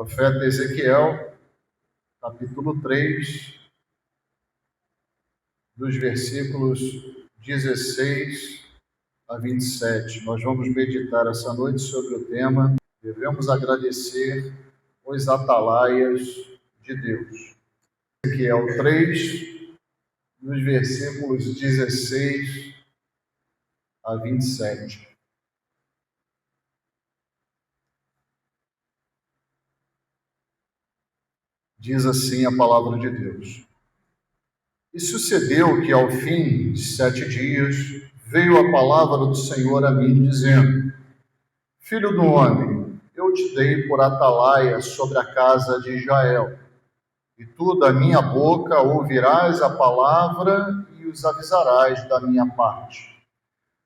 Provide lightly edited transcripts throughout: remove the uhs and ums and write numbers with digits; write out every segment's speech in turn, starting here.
Profeta Ezequiel, capítulo 3, dos versículos 16 a 27. Nós vamos meditar essa noite sobre o tema: devemos agradecer os atalaias de Deus. Ezequiel 3, dos versículos 16 a 27. Diz assim a palavra de Deus: E sucedeu que, ao fim de 7 dias, veio a palavra do Senhor a mim, dizendo: Filho do homem, eu te dei por atalaia sobre a casa de Israel, e tu da minha boca ouvirás a palavra e os avisarás da minha parte.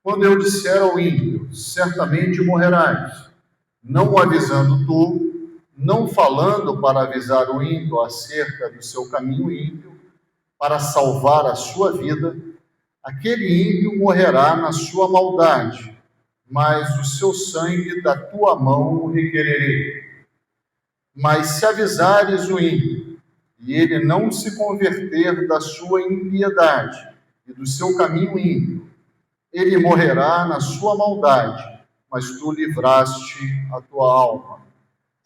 Quando eu disser ao ímpio, certamente morrerás, não o avisando tu, não falando para avisar o ímpio acerca do seu caminho ímpio, para salvar a sua vida, aquele ímpio morrerá na sua maldade, mas o seu sangue da tua mão o requererei. Mas se avisares o ímpio, e ele não se converter da sua impiedade e do seu caminho ímpio, ele morrerá na sua maldade, mas tu livraste a tua alma.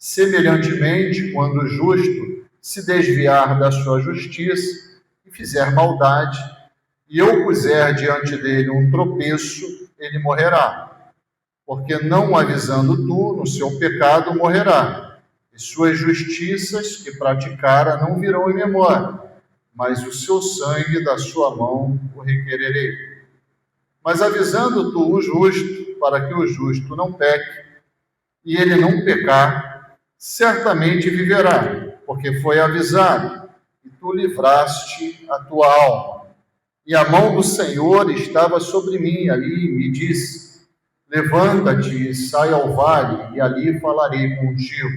Semelhantemente, quando o justo se desviar da sua justiça e fizer maldade, e eu puser diante dele um tropeço, ele morrerá. Porque não avisando tu, no seu pecado morrerá, e suas justiças que praticara não virão em memória, mas o seu sangue da sua mão o requererei. Mas avisando tu o justo, para que o justo não peque, e ele não pecar, certamente viverá, porque foi avisado, e tu livraste a tua alma. E a mão do Senhor estava sobre mim ali, e me disse: levanta-te e sai ao vale, e ali falarei contigo.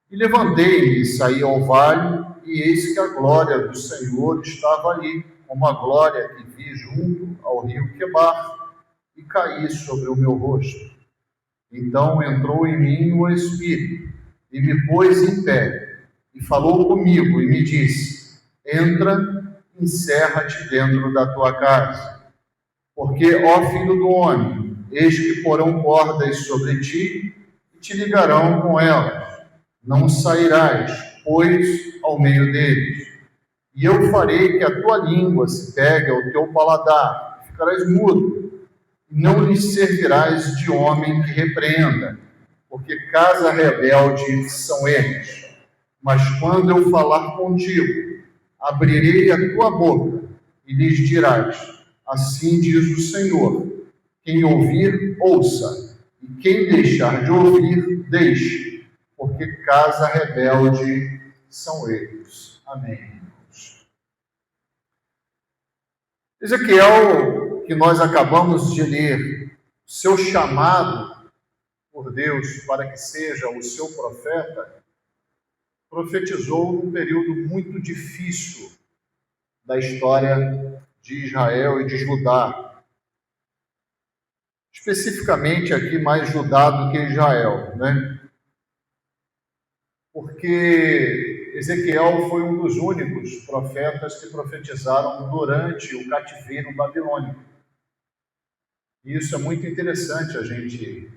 E levantei-me e saí ao vale, e eis que a glória do Senhor estava ali, como a glória que vi junto ao rio Quebar, e caí sobre o meu rosto. Então entrou em mim o Espírito, e me pôs em pé, e falou comigo, e me disse: entra, encerra-te dentro da tua casa. Porque, ó filho do homem, eis que porão cordas sobre ti, e te ligarão com elas. Não sairás, pois, ao meio deles. E eu farei que a tua língua se pegue ao teu paladar, e ficarás mudo. Não lhes servirás de homem que repreenda, porque casa rebelde são eles. Mas quando eu falar contigo, abrirei a tua boca e lhes dirás: assim diz o Senhor. Quem ouvir, ouça, e quem deixar de ouvir, deixe, porque casa rebelde são eles. Amém. Ezequiel, que nós acabamos de ler, seu chamado por Deus para que seja o seu profeta, profetizou num período muito difícil da história de Israel e de Judá. Especificamente aqui mais Judá do que Israel, né? Porque Ezequiel foi um dos únicos profetas que profetizaram durante o cativeiro babilônico. E isso é muito interessante a gente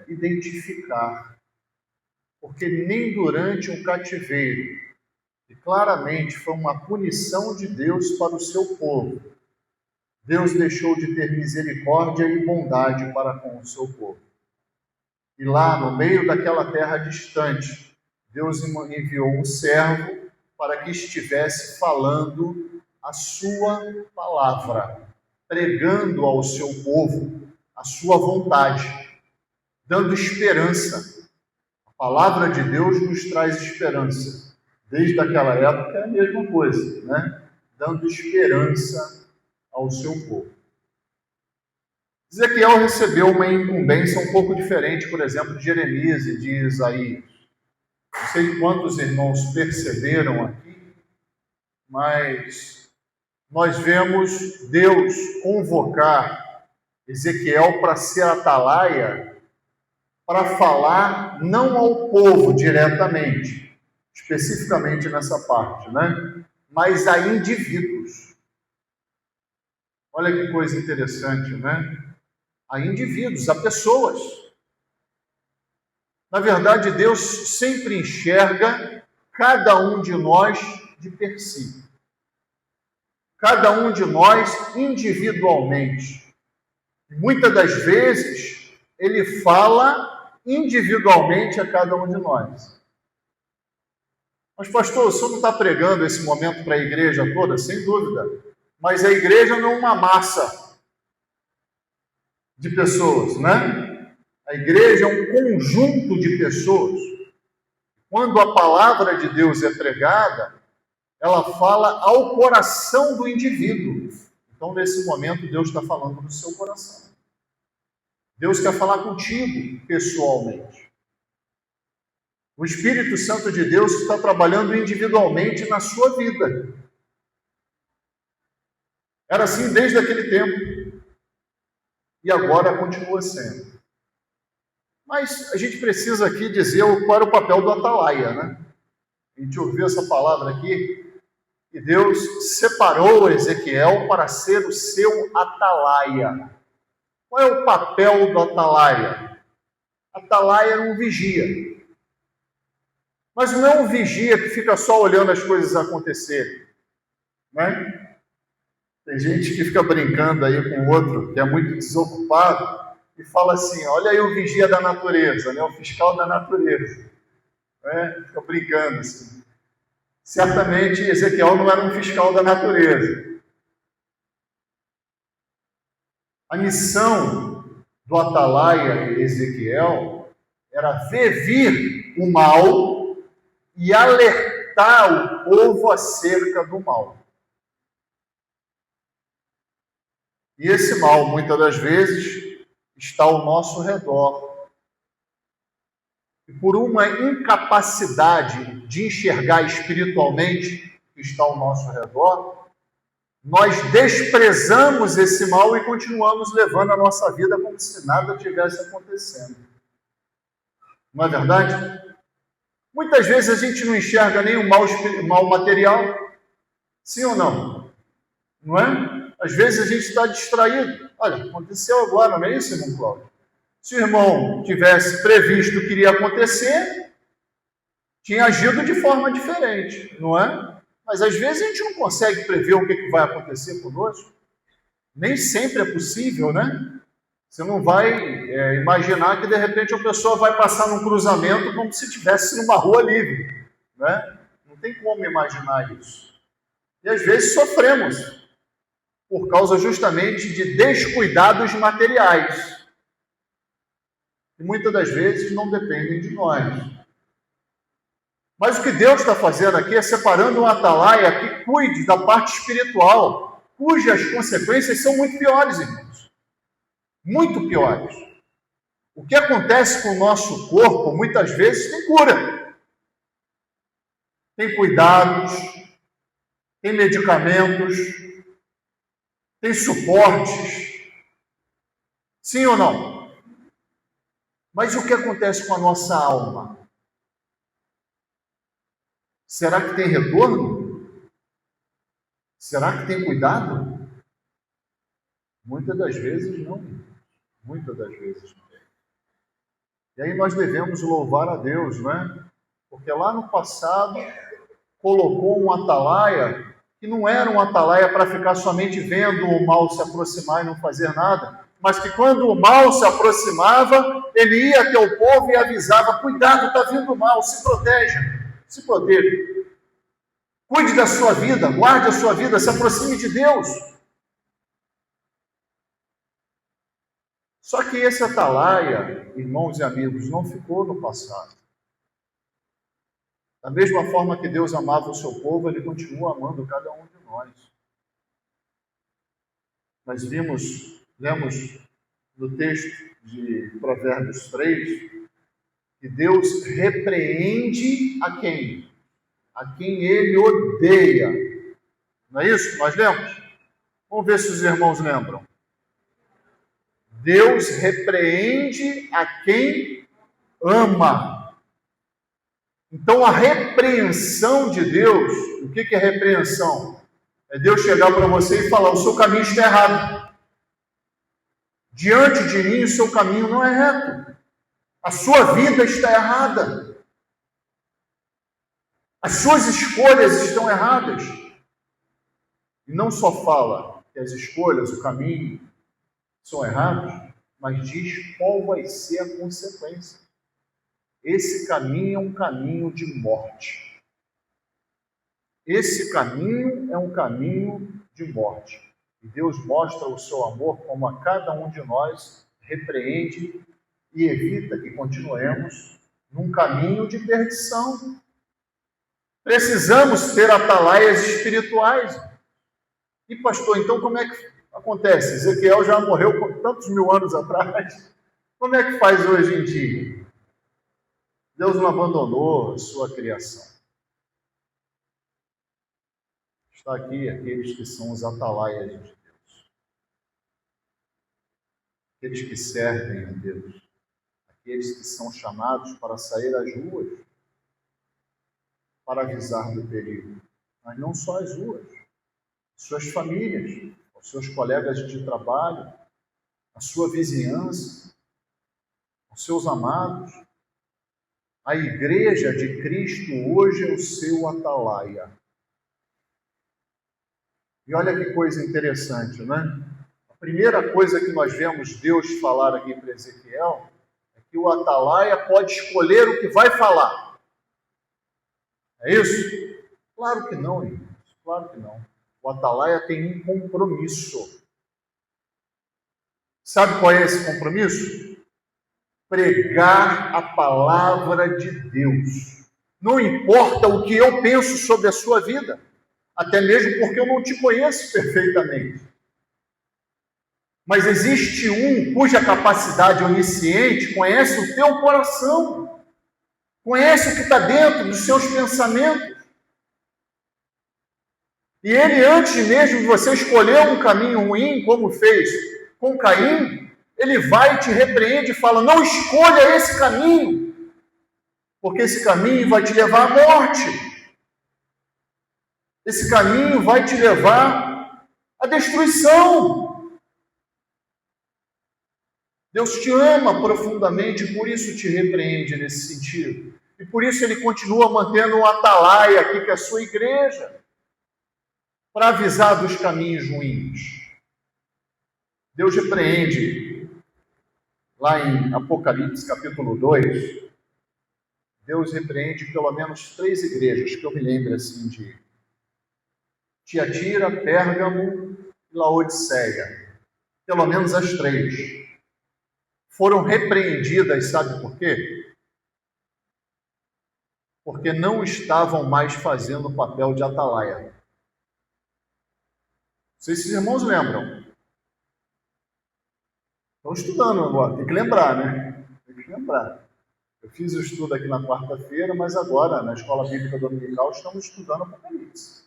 identificar, porque nem durante o cativeiro, e claramente foi uma punição de Deus para o seu povo, Deus deixou de ter misericórdia e bondade para com o seu povo. E lá, no meio daquela terra distante, Deus enviou um servo para que estivesse falando a sua palavra, pregando ao seu povo a sua vontade, dando esperança. A palavra de Deus nos traz esperança. Desde aquela época é a mesma coisa, né? Dando esperança ao seu povo. Ezequiel recebeu uma incumbência um pouco diferente, por exemplo, de Jeremias e de Isaías. Não sei quantos irmãos perceberam aqui, mas nós vemos Deus convocar Ezequiel para ser atalaia para falar não ao povo diretamente, especificamente nessa parte, né? Mas a indivíduos. Olha que coisa interessante, né? A indivíduos, a pessoas. Na verdade, Deus sempre enxerga cada um de nós de per si. Cada um de nós individualmente. Muitas das vezes, Ele fala individualmente a cada um de nós. Mas, pastor, o senhor não está pregando esse momento para a igreja toda? Sem dúvida. Mas a igreja não é uma massa de pessoas, né? A igreja é um conjunto de pessoas. Quando a palavra de Deus é pregada, ela fala ao coração do indivíduo. Então, nesse momento, Deus está falando no seu coração. Deus quer falar contigo, pessoalmente. O Espírito Santo de Deus está trabalhando individualmente na sua vida. Era assim desde aquele tempo. E agora continua sendo. Mas a gente precisa aqui dizer qual era o papel do atalaia, né? A gente ouviu essa palavra aqui, que Deus separou Ezequiel para ser o seu atalaia. Qual é o papel do atalaia? Atalaia era um vigia. Mas não é um vigia que fica só olhando as coisas acontecerem, né? Tem gente que fica brincando aí com o outro, que é muito desocupado, e fala assim, olha aí o vigia da natureza, né? O fiscal da natureza. Né? Fica brincando assim. Certamente Ezequiel não era um fiscal da natureza. A missão do atalaia Ezequiel era ver vir o mal e alertar o povo acerca do mal. E esse mal, muitas das vezes, está ao nosso redor. E por uma incapacidade de enxergar espiritualmente que está ao nosso redor, nós desprezamos esse mal e continuamos levando a nossa vida como se nada tivesse acontecendo. Não é verdade? Muitas vezes a gente não enxerga nem o mal material, sim ou não? Não é? Às vezes a gente está distraído. Olha, aconteceu agora, não é isso, irmão Cláudio? Se o irmão tivesse previsto o que iria acontecer, tinha agido de forma diferente, não é? Mas às vezes a gente não consegue prever o que vai acontecer conosco. Nem sempre é possível, né? Você não vai imaginar que de repente a pessoa vai passar num cruzamento como se estivesse numa rua livre, né? Não tem como imaginar isso. E às vezes sofremos por causa justamente de descuidados materiais. E muitas das vezes não dependem de nós. Mas o que Deus está fazendo aqui é separando um atalaia que cuide da parte espiritual, cujas consequências são muito piores, irmãos. Muito piores. O que acontece com o nosso corpo, muitas vezes, tem cura. Tem cuidados, tem medicamentos, tem suportes. Sim ou não? Mas o que acontece com a nossa alma? Será que tem retorno? Será que tem cuidado? Muitas das vezes não. Muitas das vezes não. E aí nós devemos louvar a Deus, não é? Porque lá no passado colocou um atalaia que não era um atalaia para ficar somente vendo o mal se aproximar e não fazer nada, mas que quando o mal se aproximava, ele ia até o povo e avisava, cuidado, está vindo o mal, se proteja, se proteja. Cuide da sua vida, guarde a sua vida, se aproxime de Deus. Só que esse atalaia, irmãos e amigos, não ficou no passado. Da mesma forma que Deus amava o seu povo, Ele continua amando cada um de nós. Nós lemos no texto de Provérbios 3, que Deus repreende a quem? A quem Ele odeia. Não é isso que nós lemos? Vamos ver se os irmãos lembram. Deus repreende a quem ama. Então a repreensão de Deus, o que é repreensão? É Deus chegar para você e falar: o seu caminho está errado. Diante de mim o seu caminho não é reto. A sua vida está errada. As suas escolhas estão erradas. E não só fala que as escolhas, o caminho são errados, mas diz qual vai ser a consequência. Esse caminho é um caminho de morte. Esse caminho é um caminho de morte. E Deus mostra o seu amor como a cada um de nós repreende e evita que continuemos num caminho de perdição. Precisamos ter atalaias espirituais. E pastor, então como é que acontece? Ezequiel já morreu por tantos mil anos atrás. Como é que faz hoje em dia? Deus não abandonou a sua criação. Está aqui aqueles que são os atalaias de Deus. Aqueles que servem a Deus. Aqueles que são chamados para sair às ruas, para avisar do perigo. Mas não só as ruas. Suas famílias, os seus colegas de trabalho, a sua vizinhança, os seus amados. A igreja de Cristo hoje é o seu atalaia. E olha que coisa interessante, né? A primeira coisa que nós vemos Deus falar aqui para Ezequiel é que o atalaia pode escolher o que vai falar. É isso? Claro que não, irmãos. Claro que não. O atalaia tem um compromisso. Sabe qual é esse compromisso? Pregar a palavra de Deus. Não importa o que eu penso sobre a sua vida, até mesmo porque eu não te conheço perfeitamente. Mas existe um cuja capacidade onisciente conhece o teu coração, conhece o que está dentro dos seus pensamentos. E ele, antes mesmo de você escolher um caminho ruim, como fez com Caim, ele vai e te repreende e fala: não escolha esse caminho, porque esse caminho vai te levar à morte. Esse caminho vai te levar à destruição. Deus te ama profundamente, por isso te repreende nesse sentido. E por isso ele continua mantendo um atalaia aqui, que é a sua igreja, para avisar dos caminhos ruins. Deus repreende, lá em Apocalipse capítulo 2, Deus repreende pelo menos 3 igrejas, que eu me lembro assim de Tiatira, Pérgamo e Laodiceia. Pelo menos as 3. Foram repreendidas, sabe por quê? Porque não estavam mais fazendo o papel de atalaia. Não sei se os irmãos lembram. Estão estudando agora, tem que lembrar, né? Tem que lembrar. Eu fiz o estudo aqui na quarta-feira, mas agora, na Escola Bíblica Dominical, estamos estudando Apocalipse.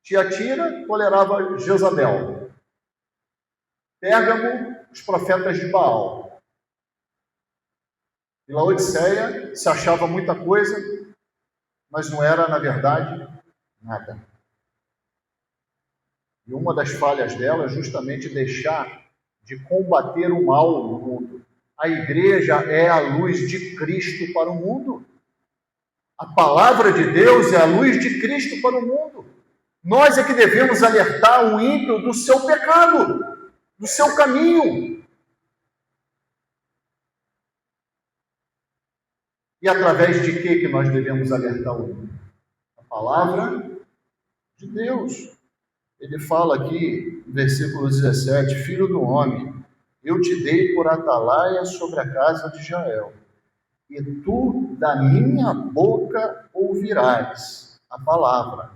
Tiatira tolerava Jezabel. Pérgamo, os profetas de Baal. E Laodiceia se achava muita coisa, mas não era, na verdade, nada. E uma das falhas dela é justamente deixar de combater o mal no mundo. A igreja é a luz de Cristo para o mundo. A palavra de Deus é a luz de Cristo para o mundo. Nós é que devemos alertar o ímpio do seu pecado, do seu caminho. E através de que nós devemos alertar o ímpio? A palavra de Deus. Ele fala aqui, no versículo 17, Filho do homem, eu te dei por atalaia sobre a casa de Israel, e tu da minha boca ouvirás a palavra,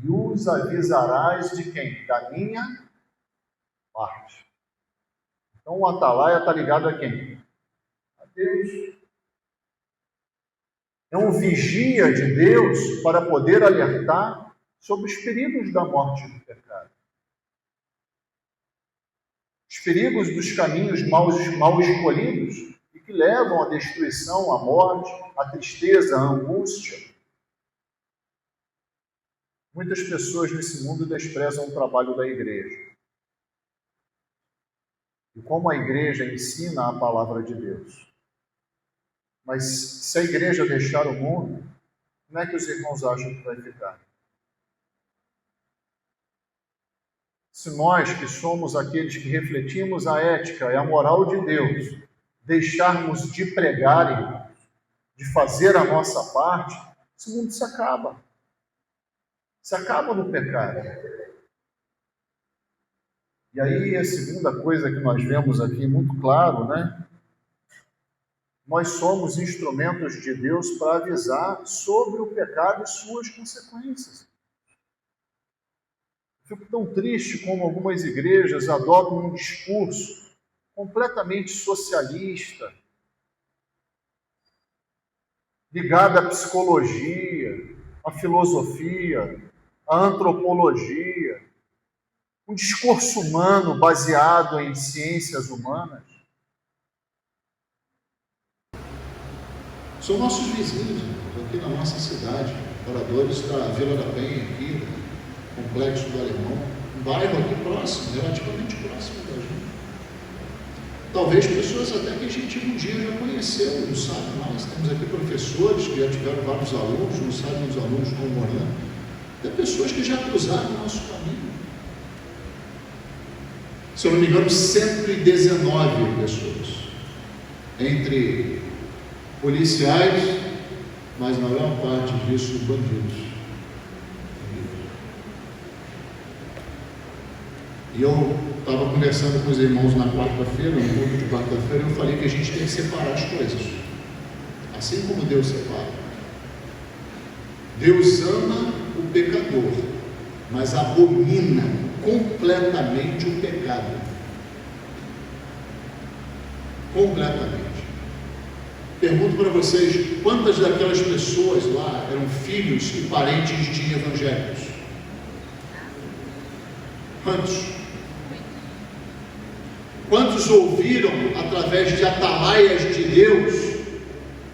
e os avisarás de quem? Da minha parte. Então o atalaia está ligado a quem? A Deus. É um vigia de Deus para poder alertar sobre os perigos da morte do pecado. Os perigos dos caminhos mal escolhidos e que levam à destruição, à morte, à tristeza, à angústia. Muitas pessoas nesse mundo desprezam o trabalho da igreja. E como a igreja ensina a palavra de Deus. Mas se a igreja deixar o mundo, como é que os irmãos acham que vai ficar? Se nós, que somos aqueles que refletimos a ética e a moral de Deus, deixarmos de pregar, irmãos, de fazer a nossa parte, esse mundo se acaba. Se acaba no pecado. E aí a segunda coisa que nós vemos aqui muito claro, né? Nós somos instrumentos de Deus para avisar sobre o pecado e suas consequências. Fico tão triste como algumas igrejas adotam um discurso completamente socialista, ligado à psicologia, à filosofia, à antropologia, um discurso humano baseado em ciências humanas. São nossos vizinhos, aqui na nossa cidade, moradores da Vila da Penha, aqui, Complexo do Alemão, um bairro aqui próximo, relativamente próximo da gente. Talvez pessoas até que a gente um dia já conheceu, não sabe mais. Temos aqui professores que já tiveram vários alunos, não sabem os alunos como morando. Tem pessoas que já cruzaram o nosso caminho. Se eu não me engano, 119 pessoas. Entre policiais, mas na maior parte disso, bandidos. E eu estava conversando com os irmãos na quarta-feira, no culto de quarta-feira, eu falei que a gente tem que separar as coisas. Assim como Deus separa. Deus ama o pecador, mas abomina completamente o pecado. Completamente. Pergunto para vocês, quantas daquelas pessoas lá eram filhos e parentes de evangélicos? Quantos? Quantos ouviram através de atalaias de Deus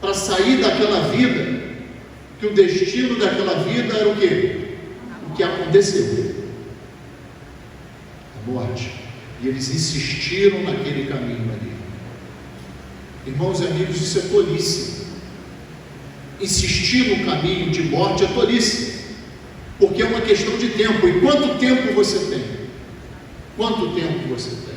para sair daquela vida, que o destino daquela vida era o quê? O que aconteceu? A morte. E eles insistiram naquele caminho ali. Irmãos e amigos, isso é tolice. Insistir no caminho de morte é tolice, porque é uma questão de tempo. E quanto tempo você tem? Quanto tempo você tem?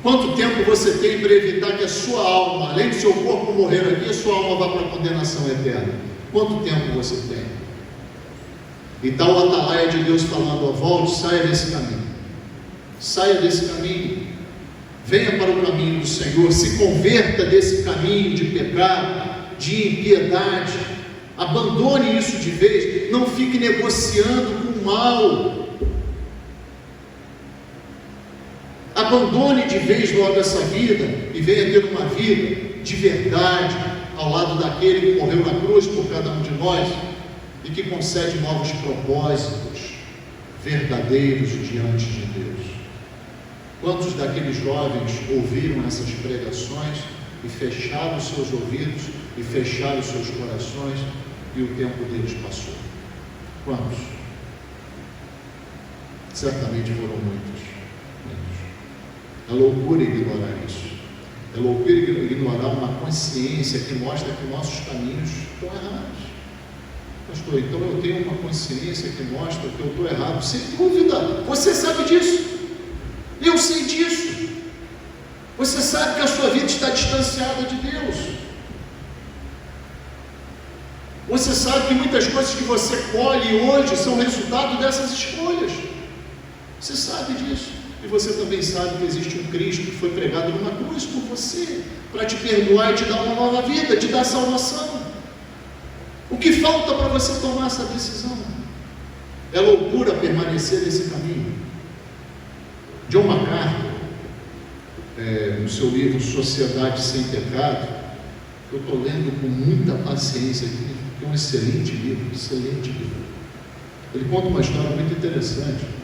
Quanto tempo você tem para evitar que a sua alma, além do seu corpo morrer aqui, a sua alma vá para a condenação eterna? Quanto tempo você tem? E está o atalaia de Deus falando: volte, saia desse caminho. Saia desse caminho. Venha para o caminho do Senhor. Se converta desse caminho de pecado, de impiedade. Abandone isso de vez. Não fique negociando com o mal. Abandone de vez logo essa vida e venha ter uma vida de verdade ao lado daquele que morreu na cruz por cada um de nós e que concede novos propósitos verdadeiros diante de Deus. Quantos daqueles jovens ouviram essas pregações e fecharam os seus ouvidos e fecharam os seus corações e o tempo deles passou? Quantos? Certamente foram muitos. É loucura ignorar isso. É loucura ignorar uma consciência que mostra que nossos caminhos estão errados. Pastor, então eu tenho uma consciência que mostra que eu estou errado. Sem dúvida, você sabe disso. Eu sei disso. Você sabe que a sua vida está distanciada de Deus. Você sabe que muitas coisas que você colhe hoje são resultado dessas escolhas. Você sabe disso. E você também sabe que existe um Cristo que foi pregado numa cruz por você, para te perdoar e te dar uma nova vida, te dar salvação. O que falta para você tomar essa decisão? É loucura permanecer nesse caminho. John MacArthur, no seu livro Sociedade Sem Pecado, eu estou lendo com muita paciência aqui, que é um excelente livro, excelente livro. Ele conta uma história muito interessante,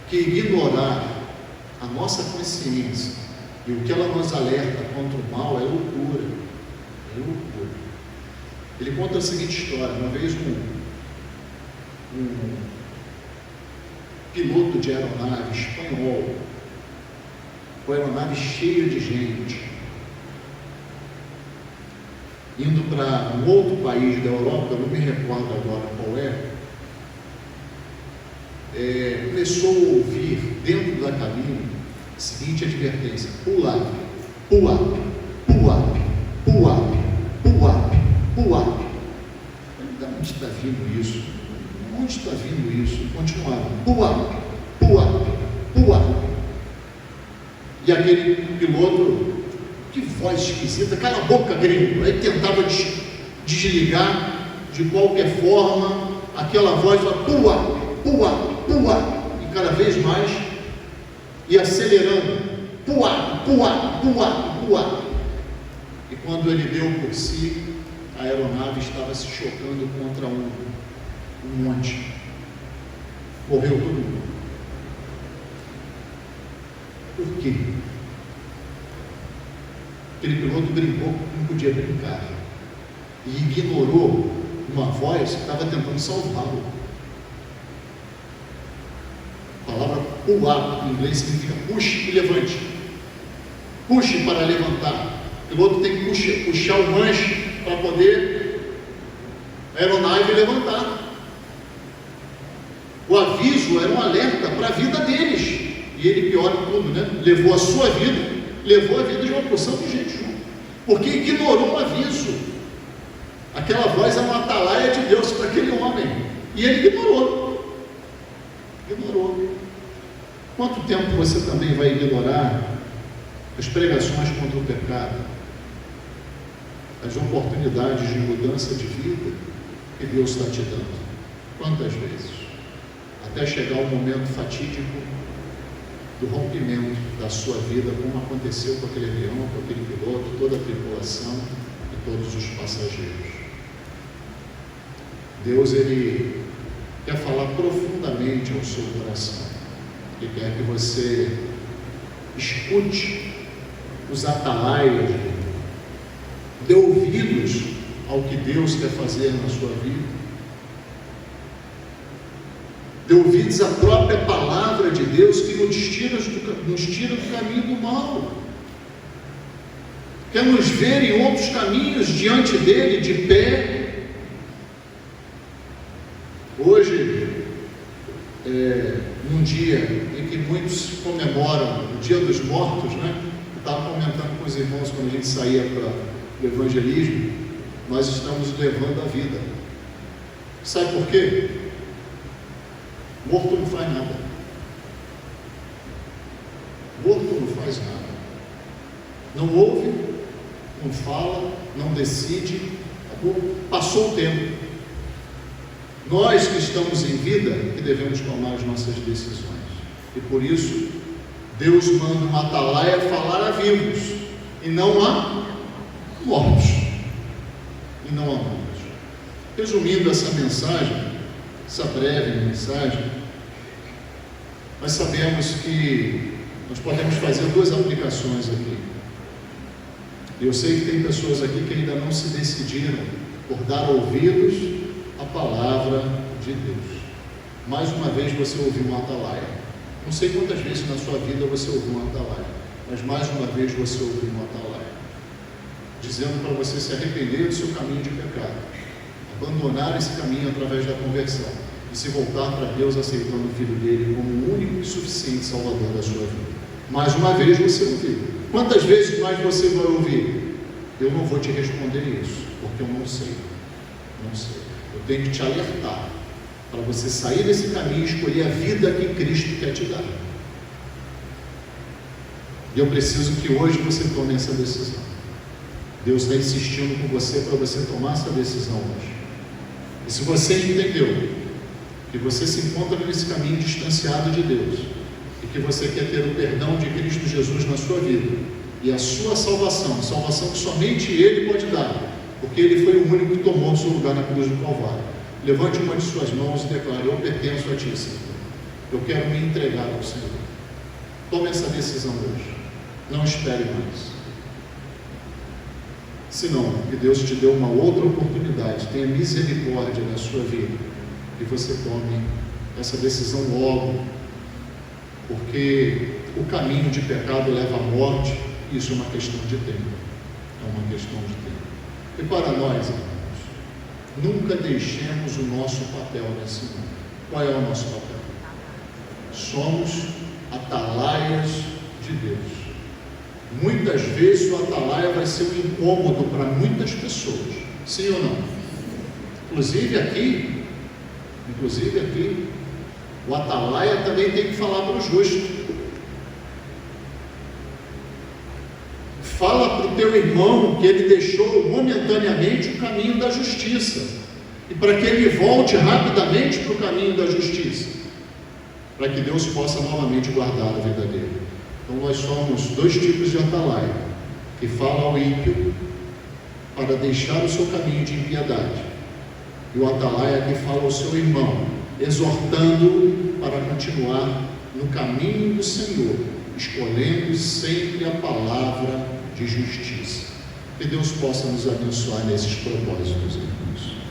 que ignorar a nossa consciência E o que ela nos alerta contra o mal é loucura. É loucura. Ele conta a seguinte história. Uma vez um piloto de aeronave espanhol, com a aeronave cheia de gente, indo para um outro país da Europa, eu não me recordo agora qual começou a ouvir dentro da cabine a seguinte advertência: pull up, pull up, pull up, pull up, pull up, pull up. De onde está vindo isso? De onde está vindo isso? E continuava: pull up, pull up, pull up. E aquele piloto, que voz esquisita, cala a boca, gringo. Aí tentava desligar de qualquer forma aquela voz, pull up, pull up, pull up. E cada vez mais ia acelerando, pull up, pull up, pull up, pull up. E quando ele deu por si, a aeronave estava se chocando contra um monte. Morreu todo mundo. Por quê? Aquele piloto brincou, não podia brincar, e ignorou uma voz que estava tentando salvá-lo. A palavra pull up em inglês significa puxe e levante. Puxe para levantar. O piloto tem que puxar o manche para poder a aeronave levantar. O aviso era um alerta para a vida deles. E ele, pior de tudo, né? Levou a sua vida, levou a vida de uma porção de gente junto, porque ignorou o aviso. Aquela voz é uma atalaia de Deus para aquele homem, e ele ignorou. Quanto tempo você também vai ignorar as pregações contra o pecado, as oportunidades de mudança de vida que Deus está te dando? Quantas vezes? Até chegar o momento fatídico do rompimento da sua vida, como aconteceu com aquele avião, com aquele piloto, toda a tripulação e todos os passageiros. Deus, Ele quer falar profundamente ao seu coração. Ele quer que você escute os atalaias, dê ouvidos ao que Deus quer fazer na sua vida. Dê ouvidos à própria palavra de Deus, que nos tira do caminho do mal. Quer nos ver em outros caminhos diante dele, de pé. Hoje, num dia em que muitos comemoram o Dia dos Mortos, né? Eu estava comentando com os irmãos quando a gente saía para o evangelismo, nós estamos levando a vida. Sabe por quê? Morto não faz nada. Morto não faz nada. Não ouve, não fala, não decide. Passou o tempo. Nós que estamos em vida, que devemos tomar as nossas decisões. E por isso, Deus manda uma atalaia falar a vivos, e não a mortos. E não a mortos. Resumindo essa mensagem, essa breve mensagem, nós sabemos que nós podemos fazer duas aplicações aqui. Eu sei que tem pessoas aqui que ainda não se decidiram por dar ouvidos à palavra de Deus. Mais uma vez você ouviu uma atalaia. Não sei quantas vezes na sua vida você ouviu uma atalaia, mas mais uma vez você ouviu uma atalaia, dizendo para você se arrepender do seu caminho de pecado, abandonar esse caminho através da conversão e se voltar para Deus, aceitando o Filho dele como o único e suficiente Salvador da sua vida. Mais uma vez você ouviu. Quantas vezes mais você vai ouvir? Eu não vou te responder isso, porque eu não sei. Não sei. Eu tenho que te alertar para você sair desse caminho e escolher a vida que Cristo quer te dar. E eu preciso que hoje você tome essa decisão. Deus está insistindo com você para você tomar essa decisão hoje. E se você entendeu que você se encontra nesse caminho distanciado de Deus, e que você quer ter o perdão de Cristo Jesus na sua vida, e a sua salvação que somente Ele pode dar, porque Ele foi o único que tomou o seu lugar na cruz do Calvário, levante uma de suas mãos e declare: eu pertenço a Ti, Senhor. Eu quero me entregar ao Senhor. Tome essa decisão hoje. Não espere mais. Se não, que Deus te dê uma outra oportunidade, tenha misericórdia na sua vida, e você tome essa decisão logo, porque o caminho de pecado leva à morte, e isso é uma questão de tempo. É uma questão de tempo. E para nós, irmãos, nunca deixemos o nosso papel nesse mundo. Qual é o nosso papel? Somos atalaias de Deus. Muitas vezes o atalaia vai ser um incômodo para muitas pessoas, sim ou não? Inclusive aqui, o atalaia também tem que falar para o justo. Fala para o teu irmão que ele deixou momentaneamente o caminho da justiça, e para que ele volte rapidamente para o caminho da justiça, para que Deus possa novamente guardar a vida dele. Então nós somos dois tipos de atalaia, que fala ao ímpio para deixar o seu caminho de impiedade, e o atalaia que fala ao seu irmão, exortando-o para continuar no caminho do Senhor, escolhendo sempre a palavra de justiça. Que Deus possa nos abençoar nesses propósitos, irmãos.